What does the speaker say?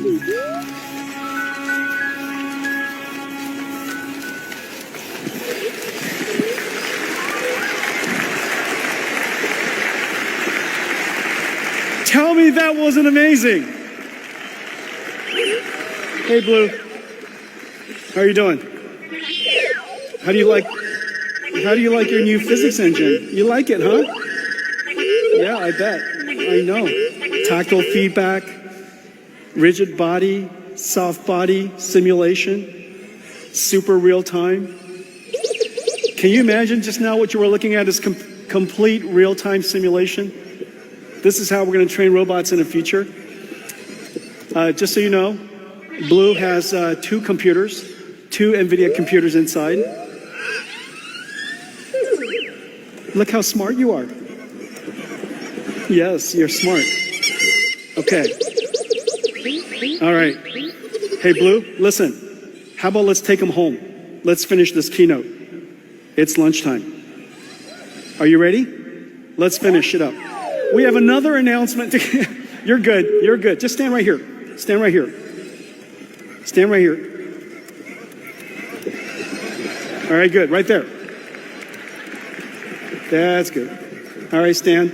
Tell me that wasn't amazing. Hey, Blue. How are you doing? How do you like your new physics engine? You like it, huh? Yeah, I bet. I know. Tactile feedback, rigid body, soft body, simulation, super real time. Can you imagine just now what you were looking at is complete real-time simulation? This is how we're going to train robots in the future. Just so you know, Blue has 2 computers, 2 NVIDIA computers inside. Look how smart you are. Yes, you're smart. Okay. All right. Hey, Blue, listen. How about let's take him home? Let's finish this keynote. It's lunchtime. Are you ready? Let's finish it up. We have another announcement. You're good. You're good. Just stand right here. Stand right here. Stand right here. All right, good. Right there. That's good. All right, stand.